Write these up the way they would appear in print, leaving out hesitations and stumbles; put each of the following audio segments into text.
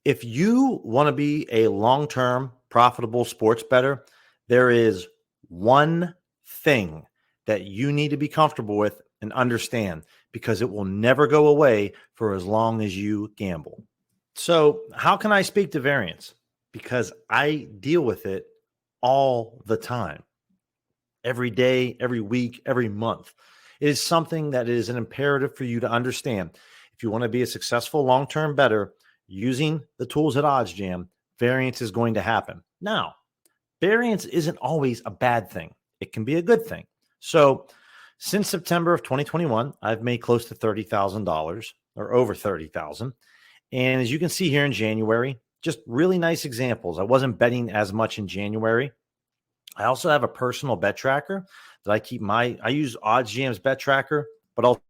If you want to be a long-term profitable sports bettor, there is one thing that you need to be comfortable with and understand, because it will never go away for as long as you gamble. So how can I speak to variance? Because I deal with it all the time, every day, every week, every month. It is something that is an imperative for you to understand. If you want to be a successful long-term bettor using the tools at OddsJam, variance is going to happen. Now, variance isn't always a bad thing. It can be a good thing. So since September of 2021, I've made close to $30,000 or over 30,000. And as you can see here in January, just really nice examples. I wasn't betting as much in January. I also have a personal bet tracker that I use OddsJam's bet tracker, but also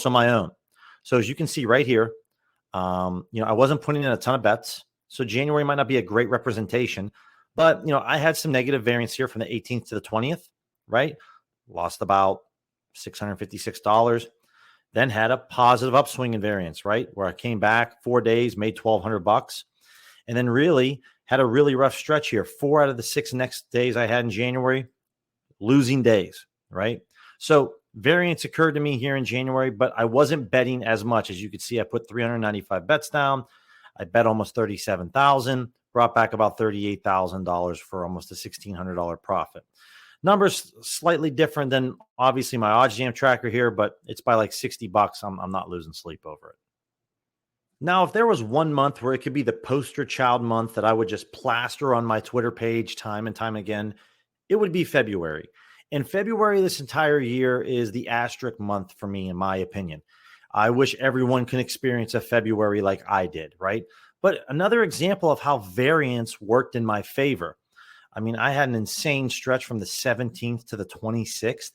my own. So as you can see right here, I wasn't putting in a ton of bets. So January might not be a great representation, but I had some negative variance here from the 18th to the 20th, right? Lost about $656. Then had a positive upswing in variance, right? Where I came back 4 days, made $1,200, and then really had a really rough stretch here. 4 out of the 6 next days I had in January, losing days, right? So variance occurred to me here in January, but I wasn't betting as much. As you can see, I put 395 bets down. I bet almost 37,000, brought back about $38,000 for almost a $1,600 profit. Numbers slightly different than obviously my OddsJam tracker here, but it's by like $60. I'm not losing sleep over it. Now, if there was one month where it could be the poster child month that I would just plaster on my Twitter page time and time again, it would be February. And February this entire year is the asterisk month for me, in my opinion. I wish everyone can experience a February like I did, right? But another example of how variance worked in my favor. I mean, I had an insane stretch from the 17th to the 26th,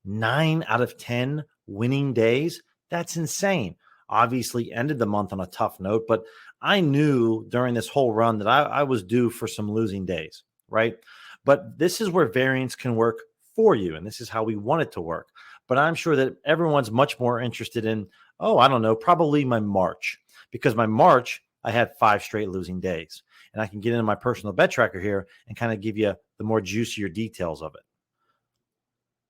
9 out of 10 winning days. That's insane. Obviously ended the month on a tough note, but I knew during this whole run that I was due for some losing days, right? But this is where variance can work for you, and this is how we want it to work. But I'm sure that everyone's much more interested in, I don't know, probably my March, because my March, I had 5 straight losing days. And I can get into my personal bet tracker here and kind of give you the more juicier details of it.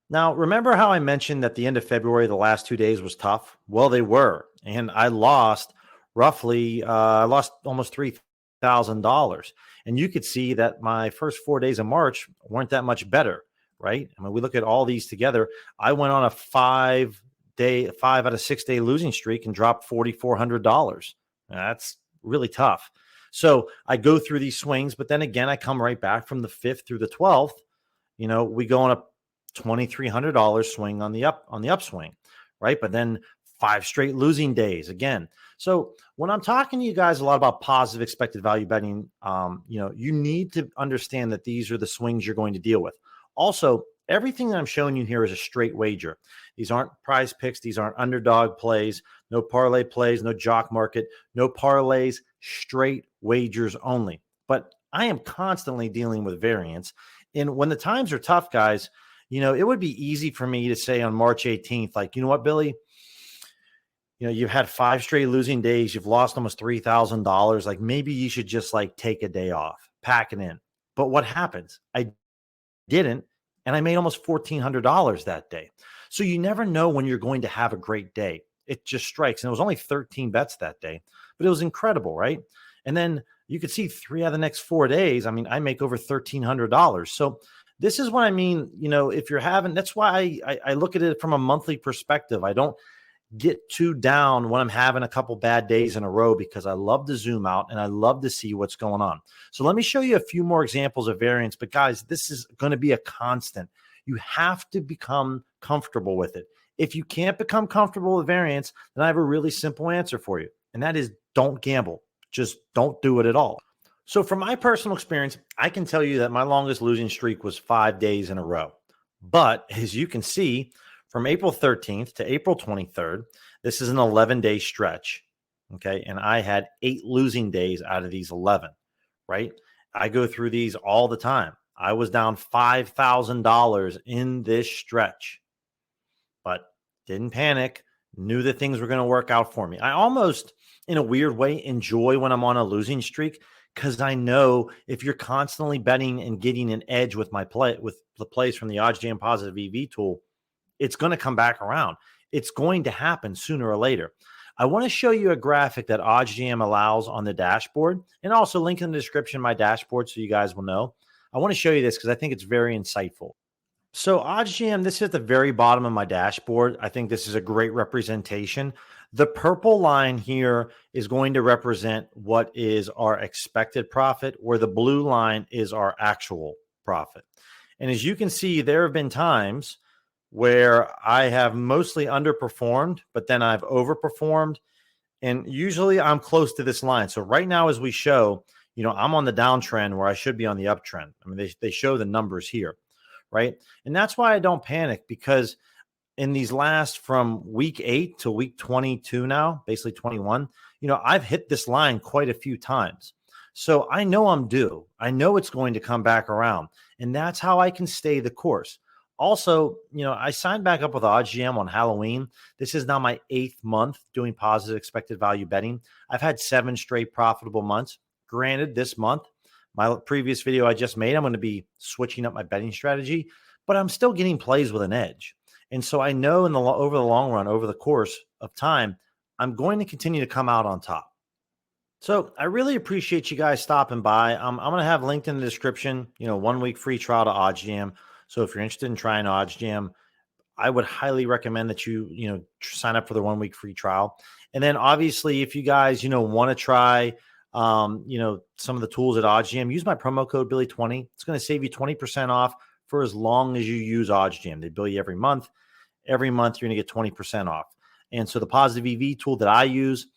Now, remember how I mentioned that the end of February, the last 2 days was tough? Well, they were. And I lost almost $3,000. And you could see that my first 4 days of March weren't that much better, right? I mean, we look at all these together. I went on a 5 out of 6 day losing streak and dropped $4,400. That's really tough. So I go through these swings, but then again, I come right back from the 5th through the 12th. We go on a $2,300 swing on the upswing, right? But then 5 straight losing days again. So when I'm talking to you guys a lot about positive expected value betting, you need to understand that these are the swings you're going to deal with. Also, everything that I'm showing you here is a straight wager. These aren't prize picks. These aren't underdog plays, no parlay plays, no jock market, no parlays, straight wagers only. But I am constantly dealing with variance. And when the times are tough, guys, it would be easy for me to say on March 18th, like, you know what, Billy, you've had 5 straight losing days. You've lost almost $3,000. Like, maybe you should just take a day off, pack it in. But what happens? I didn't. And I made almost $1,400 that day. So you never know when you're going to have a great day. It just strikes. And it was only 13 bets that day, but it was incredible, right? And then you could see 3 out of the next 4 days. I mean, I make over $1,300. So this is what I mean. If you're having, that's why I look at it from a monthly perspective. I don't get too down when I'm having a couple bad days in a row, because I love to zoom out and I love to see what's going on. So let me show you a few more examples of variance. But guys, this is going to be a constant. You have to become comfortable with it. If you can't become comfortable with variance, then I have a really simple answer for you. And that is, don't gamble. Just don't do it at all. So from my personal experience, I can tell you that my longest losing streak was 5 days in a row. But as you can see, from April 13th to April 23rd, this is an 11-day stretch, okay? And I had 8 losing days out of these 11, right? I go through these all the time. I was down $5,000 in this stretch, but didn't panic, knew that things were going to work out for me. I almost, in a weird way, enjoy when I'm on a losing streak because I know if you're constantly betting and getting an edge with with the plays from the OddsJam Positive EV tool, it's going to come back around. It's going to happen sooner or later. I want to show you a graphic that OddsJam allows on the dashboard, and also link in the description my dashboard so you guys will know. I want to show you this because I think it's very insightful. So OddsJam, this is at the very bottom of my dashboard. I think this is a great representation. The purple line here is going to represent what is our expected profit, where the blue line is our actual profit. And as you can see, there have been times where I have mostly underperformed, but then I've overperformed. And usually I'm close to this line. So right now, as we show, I'm on the downtrend where I should be on the uptrend. I mean, they show the numbers here, right? And that's why I don't panic, because in these last from week 8 to week 22 now, basically 21, I've hit this line quite a few times. So I know I'm due. I know it's going to come back around. And that's how I can stay the course. Also, I signed back up with OddsJam on Halloween. This is now my 8th month doing positive expected value betting. I've had 7 straight profitable months. Granted, this month, my previous video I just made, I'm going to be switching up my betting strategy, but I'm still getting plays with an edge. And so I know over the long run, over the course of time, I'm going to continue to come out on top. So I really appreciate you guys stopping by. I'm going to have linked in the description, 1 week free trial to OddsJam. So if you're interested in trying OddsJam, I would highly recommend that you sign up for the 1 week free trial. And then obviously, if you guys, want to try, some of the tools at OddsJam, use my promo code Billy20. It's going to save you 20% off for as long as you use OddsJam. They bill you every month. Every month, you're going to get 20% off. And so the Positive EV tool that I use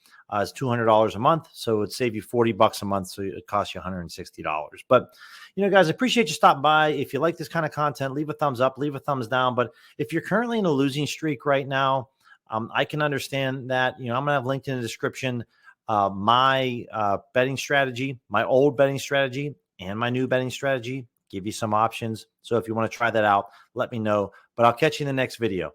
is $200 a month. So it would save you $40 a month. So it costs you $160. But, guys, I appreciate you stopping by. If you like this kind of content, leave a thumbs up, leave a thumbs down. But if you're currently in a losing streak right now, I can understand that. I'm going to have linked in the description my betting strategy, my old betting strategy, and my new betting strategy. Give you some options. So if you want to try that out, let me know. But I'll catch you in the next video.